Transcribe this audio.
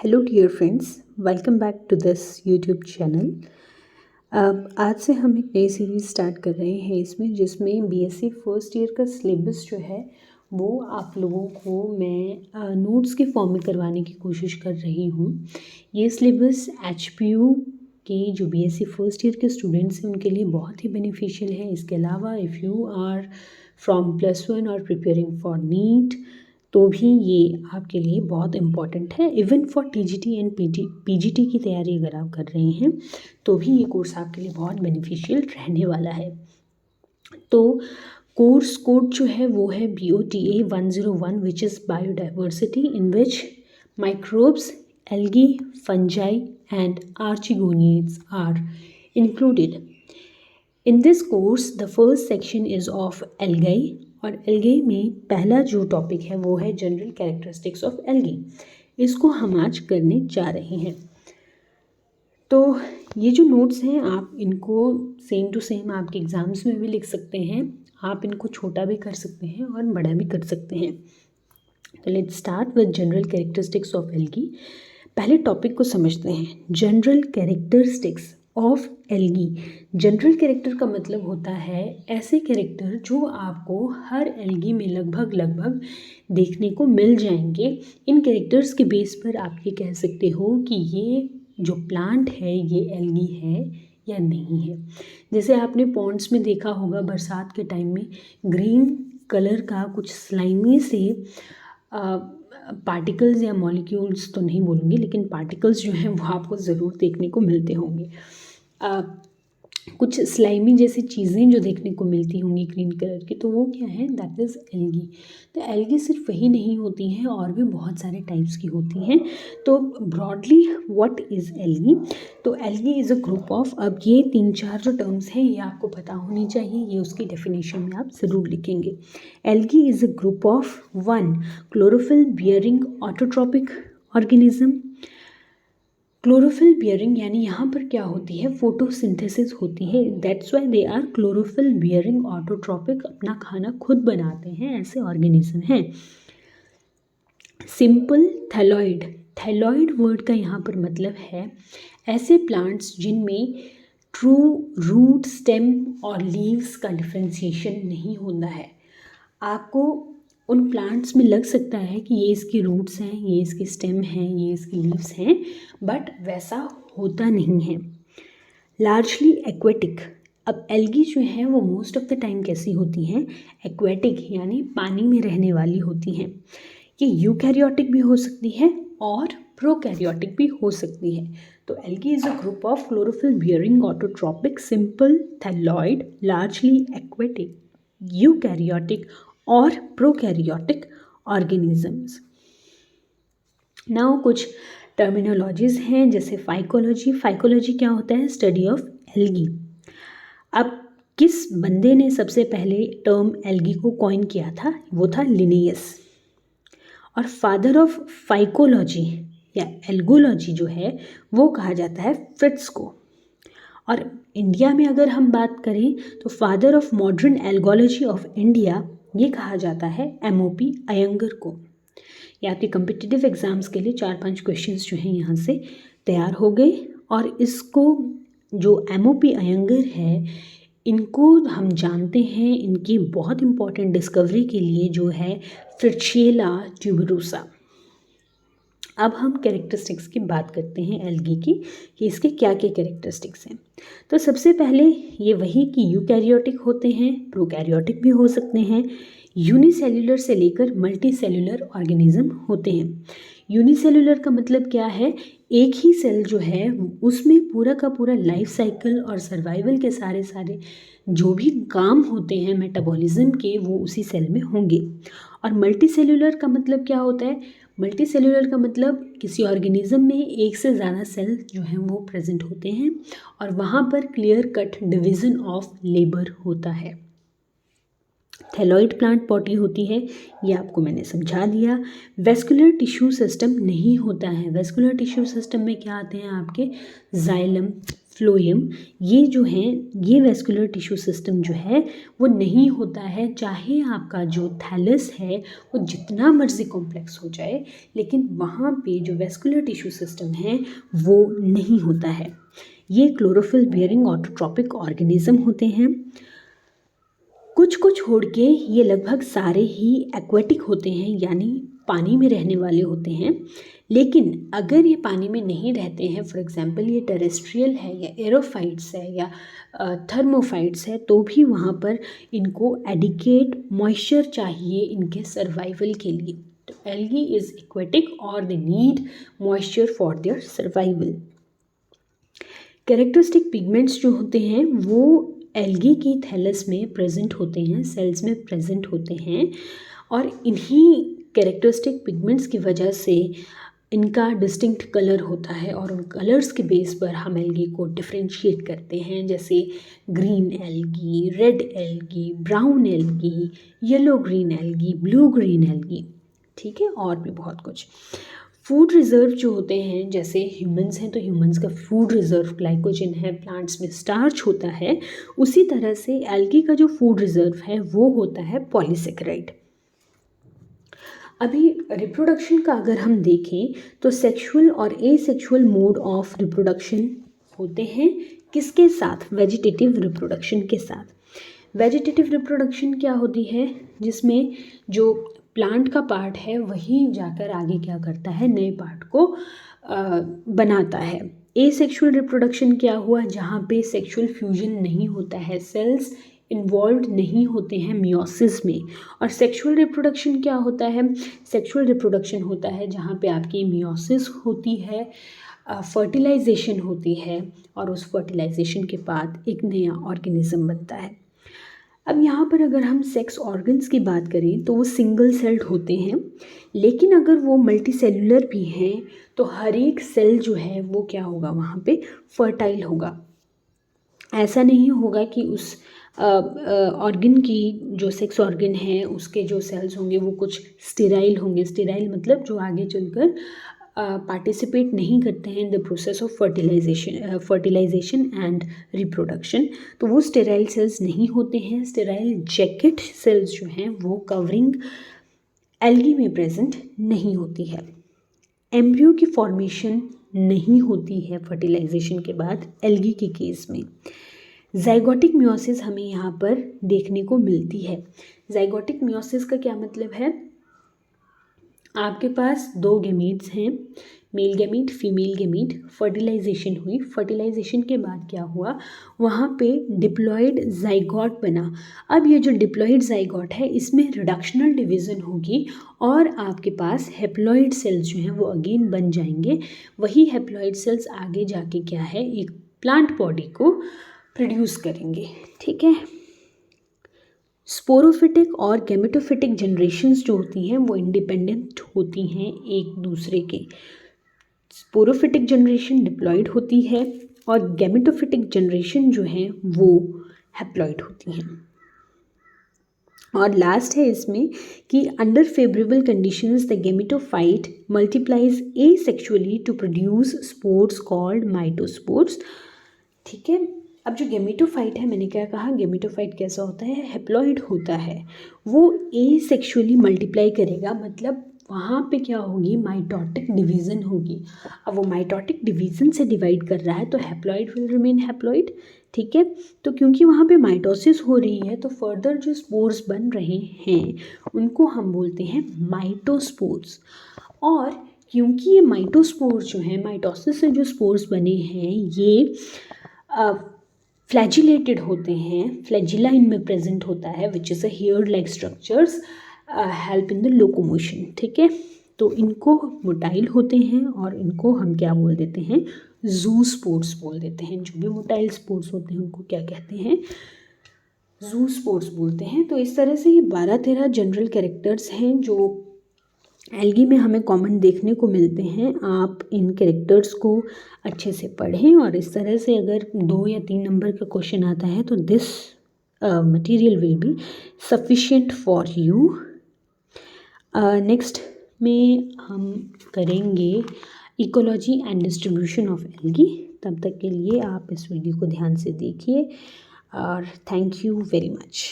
Hello dear friends, welcome back to this YouTube channel. आज से हम एक नई सीरीज़ स्टार्ट कर रहे हैं इसमें जिसमें बीएससी फर्स्ट ईयर का सिलेबस जो है वो आप लोगों को मैं नोट्स के फॉर्म में करवाने की कोशिश कर रही हूँ। ये सिलेबस एचपीयू के जो बीएससी फर्स्ट ईयर के स्टूडेंट्स हैं उनके लिए बहुत ही बेनिफिशियल है। इसके अलावा इफ़ यू आर फ्रॉम +1 और प्रिपेयरिंग फॉर नीट तो भी ये आपके लिए बहुत इम्पॉर्टेंट है। Even for TGT and PGT की तैयारी अगर आप कर रहे हैं तो भी ये कोर्स आपके लिए बहुत बेनिफिशियल रहने वाला है। तो कोर्स कोड जो है वो है BOTA 101 which is biodiversity in which microbes, algae, fungi and archegoniates are included. In this course, the first section is of algae और algae में पहला जो टॉपिक है वो है जनरल कैरेक्टरिस्टिक्स ऑफ algae। इसको हम आज करने जा रहे हैं। तो ये जो नोट्स हैं आप इनको सेम टू सेम आपके एग्ज़ाम्स में भी लिख सकते हैं। आप इनको छोटा भी कर सकते हैं और बड़ा भी कर सकते हैं। तो let's start with general characteristics of algae। पहले टॉपिक को समझते हैं, general characteristics of algae. General character का मतलब होता है ऐसे कैरेक्टर जो आपको हर एल्गी में लगभग देखने को मिल जाएंगे। इन कैरेक्टर्स के बेस पर आप ये कह सकते हो कि ये जो प्लांट है ये एल्गी है या नहीं है। जैसे आपने पॉन्ड्स में देखा होगा बरसात के टाइम में ग्रीन कलर का कुछ स्लाइमी से पार्टिकल्स या मॉलिक्यूल्स तो नहीं बोलूँगी लेकिन पार्टिकल्स जो हैं वो आपको ज़रूर देखने को मिलते होंगे। कुछ स्लाइमी जैसी चीज़ें जो देखने को मिलती होंगी ग्रीन कलर की, तो वो क्या है, दैट इज़ एल्गी। तो एल्गी सिर्फ वही नहीं होती हैं और भी बहुत सारे टाइप्स की होती हैं। तो ब्रॉडली व्हाट इज़ एल्गी? तो algae is a group of, अब ये 3-4 जो टर्म्स हैं ये आपको पता होनी चाहिए, ये उसकी डेफिनेशन में आप ज़रूर लिखेंगे। Algae is a group of 1 chlorophyll bearing autotrophic organism. Chlorophyll bearing यानी यहाँ पर क्या होती है, फोटोसिंथेसिस होती है, that's why they are chlorophyll bearing autotrophic, अपना खाना खुद बनाते हैं, ऐसे ऑर्गेनिज्म हैं। सिंपल थैलॉइड, थैलॉइड वर्ड का यहाँ पर मतलब है ऐसे प्लांट्स जिनमें ट्रू रूट, स्टेम और लीव्स का डिफ्रेंसिएशन नहीं होता है। आपको उन प्लांट्स में लग सकता है कि ये इसकी रूट्स हैं, ये इसकी स्टेम हैं, ये इसकी लीव्स हैं, बट वैसा होता नहीं है। लार्जली एक्वेटिक, अब एल्गी जो है वो मोस्ट ऑफ द टाइम कैसी होती हैं, एक्वेटिक यानी पानी में रहने वाली होती हैं। ये यूकैरियोटिक भी हो सकती है और प्रोकैरियोटिक भी हो सकती है। तो algae is a group of chlorophyll bearing autotrophic simple thalloid largely aquatic eukaryotic और प्रोकैरियोटिक ऑर्गेनिजम्स। नाउ कुछ टर्मिनोलॉजीज हैं जैसे फाइकोलॉजी। फाइकोलॉजी क्या होता है, स्टडी ऑफ एल्गी। अब किस बंदे ने सबसे पहले टर्म एल्गी को कॉइन किया था, वो था लिनियस। और फादर ऑफ फाइकोलॉजी या एल्गोलॉजी जो है वो कहा जाता है फ्रिट्ज को। और इंडिया में अगर हम बात करें तो father of modern algology of India ये कहा जाता है MOP अयंगर को। ये आपके कम्पिटिटिव एग्ज़ाम्स के लिए 4-5 क्वेश्चंस जो हैं यहाँ से तैयार हो गए। और इसको जो MOP अयंगर है इनको हम जानते हैं इनकी बहुत इम्पॉर्टेंट डिस्कवरी के लिए जो है फ्रिट्शिएला ट्यूबरोसा। अब हम कैरेक्टरिस्टिक्स की बात करते हैं एल्गी की कि इसके क्या क्या कैरेक्टरिस्टिक्स हैं। तो सबसे पहले ये वही कि यूकैरियोटिक होते हैं, प्रोकैरियोटिक भी हो सकते हैं, यूनिसेल्युलर से लेकर मल्टीसेल्युलर ऑर्गेनिज्म होते हैं। यूनिसेल्युलर का मतलब क्या है, एक ही सेल जो है उसमें पूरा का पूरा लाइफ साइकिल और सर्वाइवल के सारे जो भी काम होते हैं मेटाबॉलिज्म के वो उसी सेल में होंगे। और मल्टीसेल्युलर का मतलब क्या होता है, मल्टीसेल्युलर का मतलब किसी ऑर्गेनिज्म में एक से ज़्यादा सेल जो हैं वो प्रेजेंट होते हैं और वहाँ पर clear cut division of labour होता है। थैलॉइड प्लांट पॉटी होती है, ये आपको मैंने समझा दिया। वेस्कुलर टिश्यू सिस्टम नहीं होता है। वेस्कुलर टिश्यू सिस्टम में क्या आते हैं आपके जाइलम, फ्लोएम, ये जो हैं, ये वेस्कुलर टिश्यू सिस्टम जो है वो नहीं होता है, चाहे आपका जो थैलस है वो जितना मर्जी कॉम्प्लेक्स हो जाए, लेकिन वहाँ पे जो वेस्कुलर टिश्यू सिस्टम है वो नहीं होता है। ये क्लोरोफिल बियरिंग ऑटोट्रॉपिक ऑर्गेनिज्म होते हैं। कुछ को छोड़ के ये लगभग सारे ही एक्वेटिक होते हैं, यानी पानी में रहने वाले होते हैं। लेकिन अगर ये पानी में नहीं रहते हैं, फॉर एग्जांपल ये टेरेस्ट्रियल है या एरोफाइट्स है या थर्मोफाइट्स है, तो भी वहाँ पर इनको एडिकेट मॉइस्चर चाहिए इनके सर्वाइवल के लिए। तो एल्गी इज एक्वेटिक और they need moisture for their survival. Characteristic pigments जो होते हैं वो एल्गी की थैलस में प्रेजेंट होते हैं, सेल्स में प्रेजेंट होते हैं, और इन्हीं कैरेक्टरिस्टिक पिगमेंट्स की वजह से इनका डिस्टिंक्ट कलर होता है, और उन कलर्स के बेस पर हम एल्गी को डिफ्रेंशिएट करते हैं, जैसे green algae, red algae, brown algae, yellow green algae, blue green algae, ठीक है, और भी बहुत कुछ। फूड रिज़र्व जो होते हैं, जैसे ह्यूमंस हैं तो ह्यूमंस का फूड रिज़र्व ग्लाइकोजन है, प्लांट्स में स्टार्च होता है, उसी तरह से एल्गी का जो फूड रिज़र्व है वो होता है पॉलीसेकेराइड। अभी रिप्रोडक्शन का अगर हम देखें तो सेक्सुअल और एसेक्सुअल मोड ऑफ रिप्रोडक्शन होते हैं, किसके साथ? वेजिटेटिव रिप्रोडक्शन के साथ। वेजिटेटिव रिप्रोडक्शन क्या होती है? जिसमें जो प्लांट का पार्ट है वही जाकर आगे क्या करता है, नए पार्ट को बनाता है। एसेक्सुअल रिप्रोडक्शन क्या हुआ? जहाँ पे सेक्सुअल फ्यूजन नहीं होता है, सेल्स इन्वॉल्व नहीं होते हैं मियोसिस में। और सेक्सुअल रिप्रोडक्शन क्या होता है? सेक्सुअल रिप्रोडक्शन होता है जहाँ पे आपकी मियोसिस होती है, फर्टिलाइजेशन होती है, और उस फर्टिलाइजेशन के बाद एक नया ऑर्गेनिज्म बनता है। अब यहाँ पर अगर हम सेक्स ऑर्गन्स की बात करें तो वो सिंगल सेल्ड होते हैं, लेकिन अगर वो मल्टी सेलुलर भी हैं तो हर एक सेल जो है वो क्या होगा, वहाँ पे फर्टाइल होगा। ऐसा नहीं होगा कि उस ऑर्गन की, जो सेक्स ऑर्गन है उसके जो सेल्स होंगे वो कुछ स्टेराइल होंगे। स्टेराइल मतलब जो आगे चलकर पार्टिसिपेट नहीं करते हैं in the process of fertilization and reproduction, तो वो स्टेराइल सेल्स नहीं होते हैं। स्टेराइल जैकेट सेल्स जो हैं वो कवरिंग एल्गी में प्रेजेंट नहीं होती है। एम्ब्रियो की फॉर्मेशन नहीं होती है फर्टिलाइजेशन के बाद एल्गी के केस में। ज़ाइगोटिक मियोसिस हमें यहाँ पर देखने को मिलती है। ज़ाइगोटिक मियोसिस का क्या मतलब है? आपके पास दो गैमीट्स हैं, male gamete, female gamete, fertilization हुई, फर्टिलाइजेशन के बाद क्या हुआ, वहाँ पे डिप्लॉयड ज़ाइगोट बना। अब ये जो डिप्लॉयड ज़ाइगोट है इसमें रिडक्शनल डिवीज़न होगी और आपके पास हैप्लॉइड सेल्स जो हैं वो अगेन बन जाएंगे। वही हैप्लॉइड सेल्स आगे जाके क्या है, एक प्लांट बॉडी को प्रोड्यूस करेंगे, ठीक है। स्पोरोफिटिक और गैमेटोफिटिक जनरेशन्स जो होती हैं वो इंडिपेंडेंट होती हैं एक दूसरे के। स्पोरोफिटिक जनरेशन डिप्लॉयड होती है और गैमेटोफिटिक जनरेशन जो है वो हैप्लॉयड होती हैं। और लास्ट है इसमें कि under favourable conditions the gametophyte multiplies asexually to produce spores called mitospores, ठीक है। अब जो गैमेटोफाइट है, मैंने क्या कहा, गैमेटोफाइट कैसा होता है, हैप्लॉइड होता है, वो एसेक्सुअली मल्टीप्लाई करेगा, मतलब वहाँ पे क्या होगी, माइटोटिक डिवीज़न होगी। अब वो माइटोटिक डिवीज़न से डिवाइड कर रहा है तो हैप्लॉइड विल रिमेन हैप्लॉइड, ठीक है। तो क्योंकि वहाँ पे माइटोसिस हो रही है तो फर्दर जो स्पोर्स बन रहे हैं उनको हम बोलते हैं माइटोस्पोर्स। और क्योंकि ये माइटोस्पोर्स जो हैं, माइटोसिस से जो स्पोर्स बने हैं ये फ्लैजिलेटेड होते हैं, फ्लैजिला इनमें प्रेजेंट होता है which is a hair like structures help in the locomotion, ठीक है। तो इनको मोटाइल होते हैं और इनको हम क्या बोल देते हैं, जू स्पोर्स बोल देते हैं। जो भी मोटाइल स्पोर्स होते हैं उनको क्या कहते हैं, जू स्पोर्स बोलते हैं। तो इस तरह से ये 12-13 जनरल कैरेक्टर्स हैं जो एल्गी में हमें कॉमन देखने को मिलते हैं। आप इन कैरेक्टर्स को अच्छे से पढ़ें और इस तरह से अगर 2 या 3 नंबर का क्वेश्चन आता है तो this material will be sufficient for you. Next में हम करेंगे ecology and distribution of algae. तब तक के लिए आप इस वीडियो को ध्यान से देखिए और थैंक यू वेरी मच।